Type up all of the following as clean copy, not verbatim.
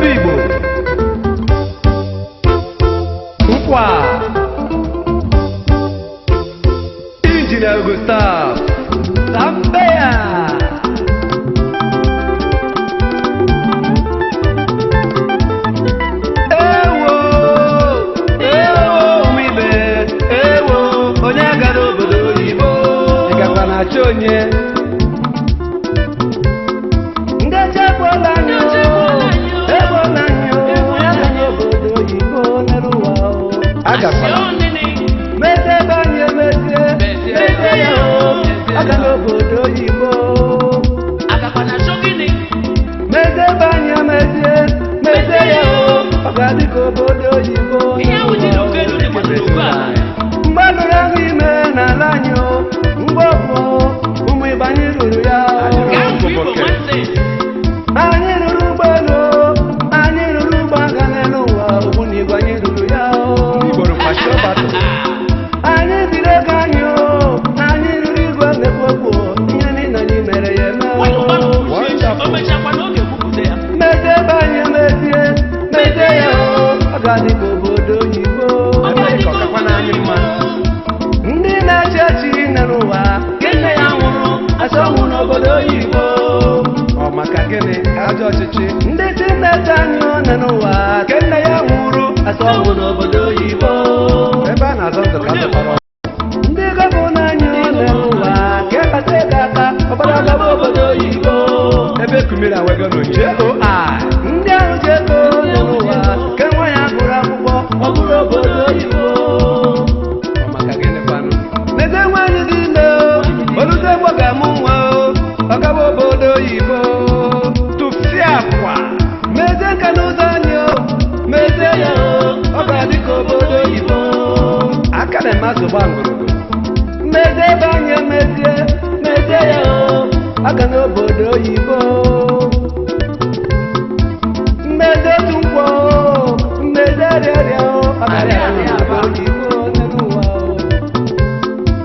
Igbo nkwa Engineer Gustav Sampeya onye gara obodo oyibo ịgakwa na-achọ onye ndị chekwaala anyị egbola anyị onye gara obodo oyibo n'elu ụwa agakwala mete ebe anyị emezie mete ya aga n'obodo oyibo mete ebe anyị emezie mete ya ọ ga-adị ka obodo oyibo mgbe nụrụ ahụ ime n'ala anyị mgbe ọbụ ụmụ Igbo anyị ruru ya anyị ruru ụgbọelu anyị ruru ụgbọ agha n'elu ụwa ụgbụ na Igbo anyị ruru ya anyị biri ego anyị anyị ruru igwe na-ekpokpo ihe niile anyị mere ya eme mete ebe anyị mezie mete ya ọ ga-adị ka obodo oyibo ndị na-achị achị n'ụwa gịnị ya nwụrụ asọnwụ n'obodo oyibo ọ maka gịnị ajọ ọchịchị ndị sineti anyị n'ụwa gịnị ya nwụrụ asọnwụ n'obodo oyibo ebe a na-azọ ndụ ka atụkọrọ ndị gọvanọ anyị n'ụwa ka ekpata ego aka ọbara gaba obodo oyibo ebe kumiri awego n'oji ndị ahụ ji ego n'ụwa ka nwa ya gụrụ akwụkwọ ọ bụrụ obodo oyibo meze nwanyị dị ime oluze gbo ga-amụ nwa ọ gaba obodo oyibo tụfịa akwa meze nka n'ụzọ anyị meze ya ọ ga-adị ka obodo oyibo aka na-eme azụgba ngwurugwu meze ebe anyị emezie meze ya aga n'obodo oyibo mmeze otu nkwọ mmeze rịarịa ọ ga-adị ka obodo oyibo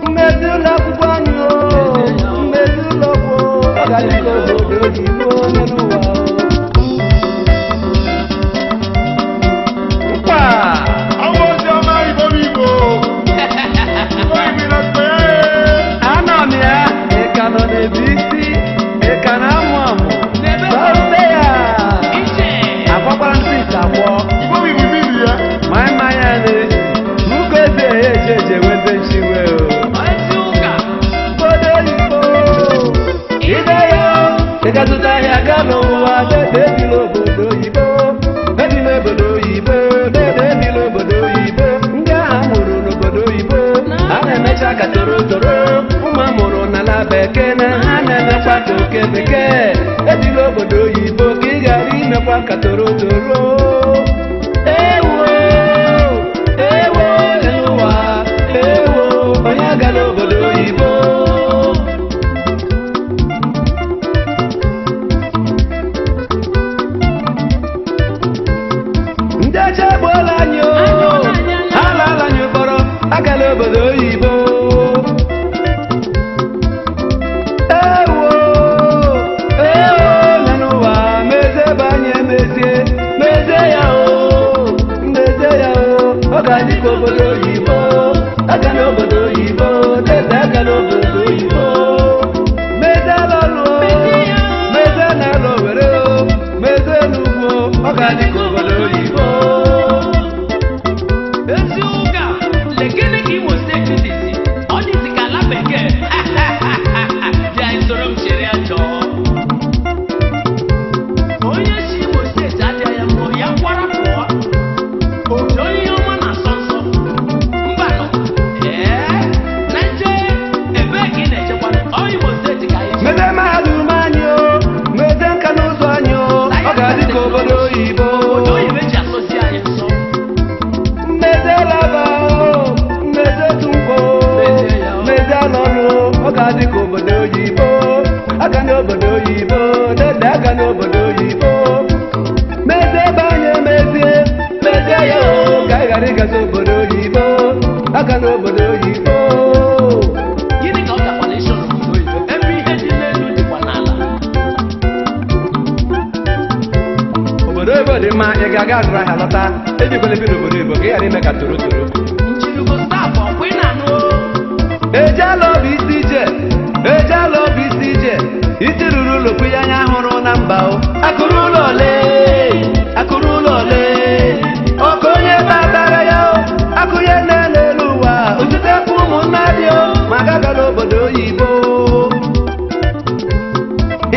mmezi ụlọ akwụkwọ anyị mmezi ụlọ ọgwụ ọ ga-adị ka obodo oyibo n'elu ụwa nkwa ọnwa oziọma Igbo anọ m ya ịka nọ n'ebu isi ịka na-amụ amụ sọrụte ya agbakwara ntị ite akwọ ma mmanya na-esi ugo eze eje eje weze nchiwe ịgazụta ahịa gaa n'ụwa dedebila obodo oyibo edila obodo oyibo dedebila obodo oyibo ndị agha mụrụ n'obodo oyibo a na-emecha ka toro toro ụmụ amụrụ n'ala bekee na ha na-emekwa ka oke bekee edila obodo oyibo ka ị ghara imekwa ka toro toro ewo ewo ụwa ewo onye agala obodo oyibo ndị ọcha egbuola anyị ha laala anyị mkpọrọ agala obodo oyibo ewo ewo nọ n'ụwa meze ebe anyị emezie meze ya meze ya ọ ga-adị ka obodo oyibo aga n'obodo oyibo dede aga n'obodo oyibo meze alọlụ meze na-alụ were meze n'ugbo ọ ga-adị ka obodo oyibo meze mahadum anyị meze nka n'ụzọ anyị ọ ga-adị ka obodo oyibo mmeze laba mmeze tungwo mmeze alọlụ ọ ga-adị ka obodo oyibo aga n'obodo oyibo dede aga n'obodo oyibo meze ebe anyị emezie meze ya ka ị ghara ịgazi obodo oyibo aga n'obodo oyibo mma ị ga-aga azụrụ ahịa lọta ebikwala ebi n'obodo Igbo ka ị ghara ime ka toro toro ejela obi isi ije ejela obi isi ije isi ruru ụlọ kwu ya anya hụrụ na mba o akụrụ ụlọ ole akụrụ ụlọ ole ọkụ onye batara ya o akụnye n'elu ụwa ozutekwu ụmụnna dị o ma gagala obodo oyibo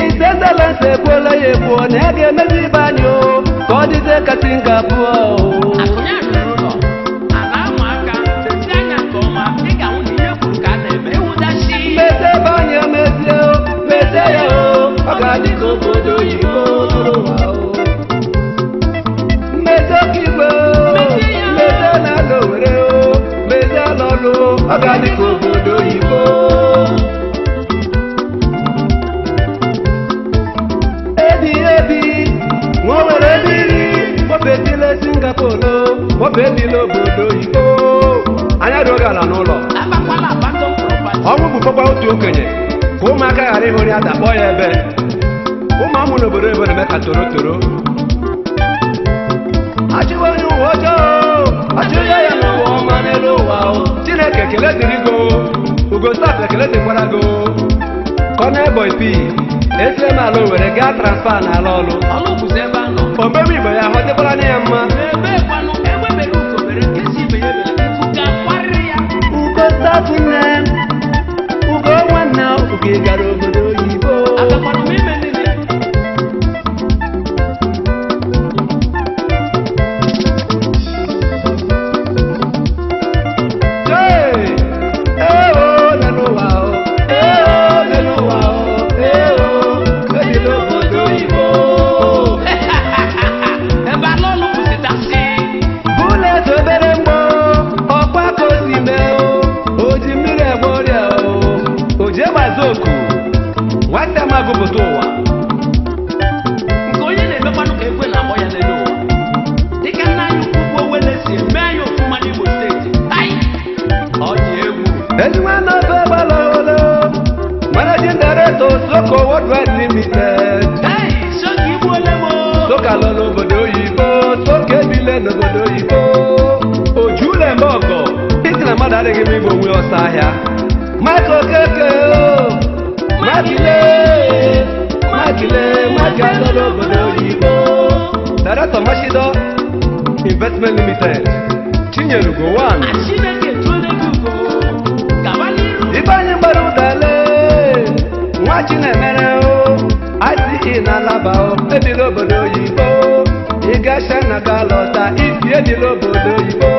isendelense ekwuola ya ekwuo na ya ga-emezi ibe anyị o ka ọ dịzie ka Singapore mete ebe anyị emezie o mete ya o ọ ga-adị ka obodo oyibo n'ụwa o mmezi oke igwe o mmezi na-alụ were o mmezi alọlụ ọ ga-adị ka obodo oyibo ebi ebi nwa were ebiri kpọpetile Singapore kpọpetile obodo oyibo anya dị oge ala n'ụlọ ọnwụ bụ kpọkwa otu okenye ka ụmụaka ghara ịhụrụ ya dakpọ ya ebe ụmụ amụ n'obodo ebe na-eme ka toro toro achịwa onye ụwa ọjọọ achịwa ya n'ụwa ọma n'elu ụwa Chineke ekele dịrị go ugo staf ekele dịkwara go Colonel Boy P esieme ala Owerri gaa transfa n'ala ọlụ omebe Igbo ya ahụ dịkwara na ya mma ugo staf nne ugo nwanne ugo gara obodo oyibo nwata ma gụpụta ụwa nke onye na-emekwanụ ka ekwe na-akpọ ya n'elu ụwa dịka nna anyị ukwu Owele si eme anyị ofụma n'Imo steeti ọ dị egwu ezigbo n'ofe gbalolo managing director Soko Worldwide Limited soka igbuole m soka lọ n'obodo oyibo soka ebile n'obodo oyibo ojule mgbe ọgọ isi na mmadụ adịghị m igbo onwe ọsọ ahịa Michael Okeke Makile n'obodo oyibo Director Mashido Investment Limited Chinyerugo 1 Chineke tuolebugo gaba n'iru Ifeanyi gbara ụdale nwa Chinemere o ICE na Alaba o ebila obodo oyibo ịgasha na galọta isi edila obodo oyibo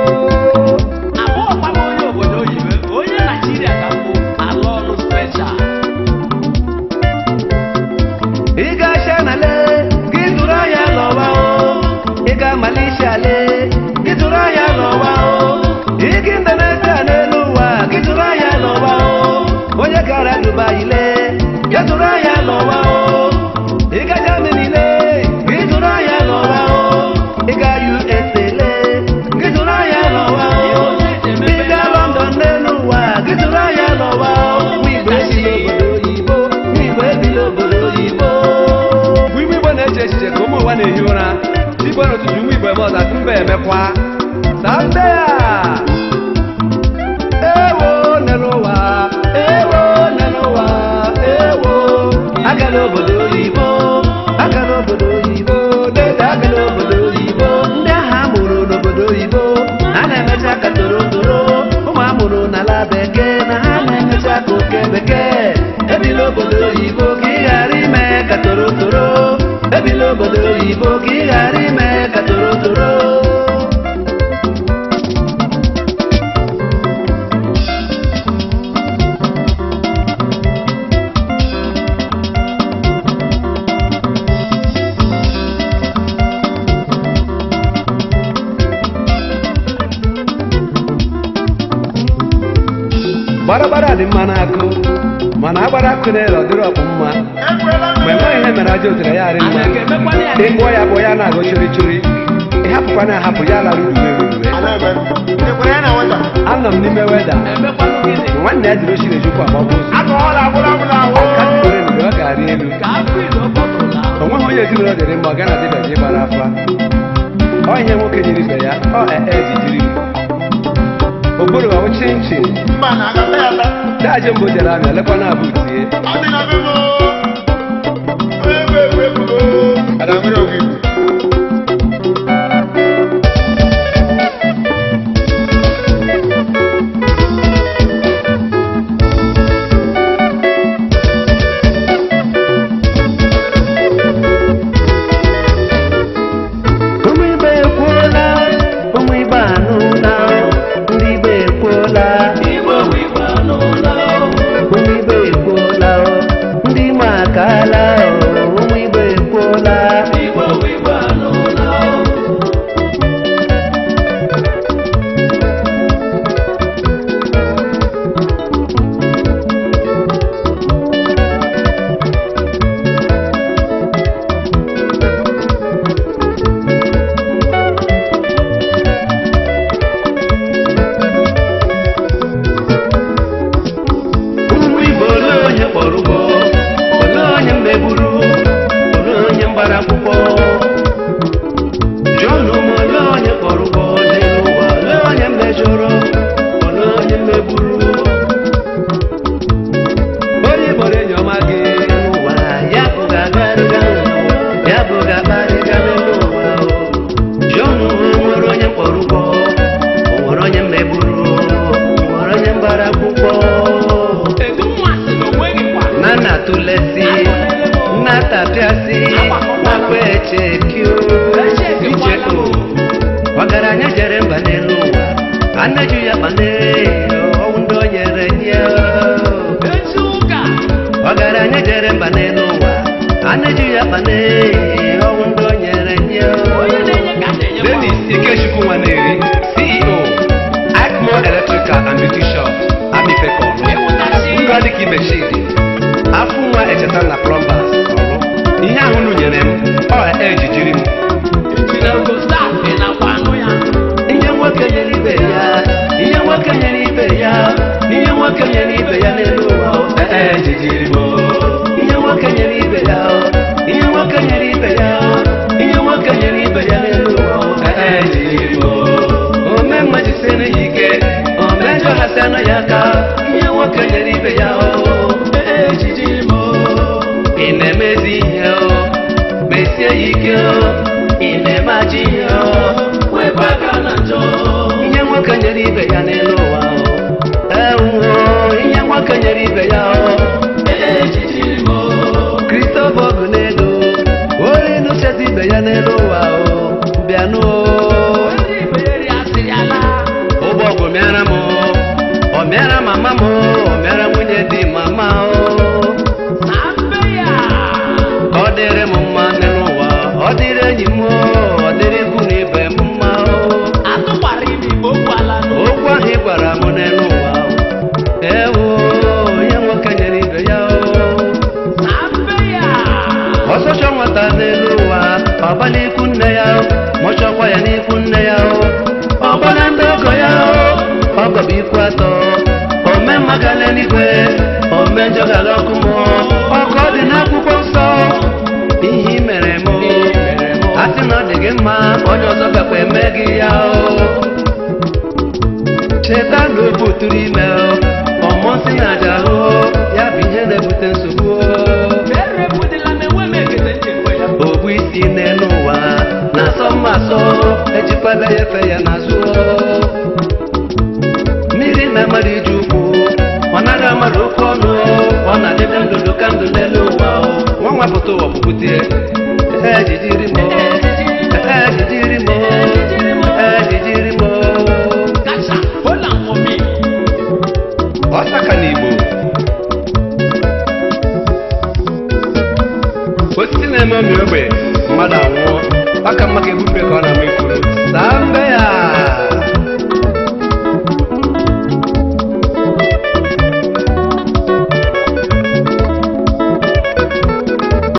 abụọ kpama onye obodo oyibo onye Naijiria ka mbụ ala ọrụ special ịga Shanale gị zụrụ ahịa lọwa o ịga Malaysia le gị zụrụ ahịa lọwa o ịga Indonesia n'elu ụwa gị zụrụ ahịa lọwa o onye gara Dubai le gị zụrụ ahịa lọwa o ịga Germany le gị zụrụ ahịa lọwa o ịga USA le gị zụrụ ahịa lọwa o ịga London n'elu ụwa gị zụrụ ahịa lọwa o echiche ka ụmụ ụwa na-ehi ụra igbo n'ụtụtụ ụmụ Igbo eme ọza mba emekwa sande a ewo n'ụwa ewo n'ụwa ewo agala obodo oyibo agala obodo oyibo dede agala obodo oyibo ndị agha amụrụ n'obodo oyibo ha na-emecha ka toro toro ụmụ amụrụ n'ala bekee na ha na-emecha ka oke bekee ebila obodo oyibo ka ị ghara ime ka toro toro ebila obodo oyibo ka ị ghara ime ka toro toro gbaragbara dị mma n'akụ mana agbara akụ na-ere ọdịrị ọkpụ mma mgbe nweghị ihe mere aja otere ya arị mma ịgwọ ya bụ ya na-agụ chori chori ịhapụkwa na ahapụ ya lara urube anọ m n'ime weda nwanne ya jiri ochi na-ejikwa agbagbo ọ ga-arị elu o nweghị onye ezinụlọ dịrị mma ọ ga na dịbịa ji gbara afa onye nwoke nyere ibe ya ọ ejijiri ogburu ọwụ chinchin Mba na-agata ya ata. daje mbụ jere abịa lekwa na abụ tie Ọ dị na be m o. Onye egwu egwu o. Ada nwere ogwu igwu. ụmụ ibe ekwuola ụmụ ibe anụla ndị ibe ekwuola ụmụ ibe ekwuola ndị ime akaala ụmụ ibe ekwuola ụmụ ibe ole onye kpọrọ ụgbọ ole onye mmegburu ole onye mgbara akwụkwọ jụọnụ m ole onye kpọrọ ụgbọ dị n'ụwa ole onye mmejọrọ ole onye mmegburu onye kpọrọ enyi ọma gị n'ụwa ya bụ ga-agarịga ya bụ ga-akparịga n'ụwa jụọnụ m nwere onye mkpọrọ ụgbọ o nwere onye mmegburu o nwere onye mgbara akwụkwọ Edu nwa sị na onweghịkwa. na na-atụlesi na-atapịasị nakwa echekio icheko ọgaranya jere mba n'elu ụwa anaju ya kpane ọnwụ ndị o nyere nye Ezi ụka. ọgaranya jere mba n'elu ụwa anaju ya kpane ọnwụ ndị o nyere nye Onye na-enye ka na-enye kwa. Dennis Ikechukwu Nwaneri, CEO, Acmo Electrical and Beauty Shop, Amifeko, Ịmụtasị. Ngọdị ka ibechidi, afọ nwa echeta na plumbers ọrụ. Ihe ahụ unu nyere m, ọ ejijiri m. Chinedu staff ị nakwa anụ ya. Ihe nwoke nyere ibe ya, ihe nwoke nyere ibe ya, ihe nwoke nyere ibe ya n'elu ụwa, ọ ejijiri m. Ihe nwoke nyere ibe ya, ihe nwoke nyere ibe ya, ihe nwoke nyere ibe ya n'elu ụwa, ọ ejijiri m. Ome mmajisịrị ya ike, ome njọghasịanụ ya aka, ihe nwoke nyere ibe ya, ejijiri m. Ị na-emezi ihe, mesie ya ike, ị na-eme ajọ ihe, wepụ aka na njọ. Ihe nwoke nyere ibe ya n'elu ụwa, ewuo, ihe nwoke nyere ibe ya, ejijiri m. Kristofa Ogunelu, onye nụchezi ibe ya n'elu ụwa, bịanụ. Onye ibe ya eri asịrị ala. Ụgbọ ọgụ mịara m, ọ mịara mama m, ọ mịara nwunye di mama Na mbe ya. ọ dịrị m mma n'elu ụwa, ọ dịrị enyi m, ọ dịrị ikwu na ibe m mma Atụkwara ime igbo okwu ala n'o. okwu ahụ ị gwara m n'elu ụwa, ewo ihe nwoke nyere ibe ya Na mbe ya. ọsọchọ nwata n'elu ụwa, ọba n'ikwu nne ya, mụchọkwa ya n'ikwu nne ya, ọgbana ndị ọgọ ya, ọgọ bụ ikwu atọ, ome mmagala n'igwe, ome njọgala ọkụ mmụọ, ọkọ dị n'akwụkwọ nsọ. Ihe i mere m, a sị na ọ dị gị mma, onye ọzọ gakwa eme gị ya cheta na o buturu ime ọmụ nsị na aja ahụ ya bụ ihe na-ebute nsogbu Erepụdịla m enwe m ekele nchekwa ya. ogbu isi n'elu ụwa na-asọ mma asọ, ejikwala ya efe ya n'azụ mmiri na mmadụ iji ukwu, ọ naghị amara oke ọnụ, ọ na-adịbe ndụdụ ka ndụ n'elu ụwa nwa nwapụta ụwa pụpụtie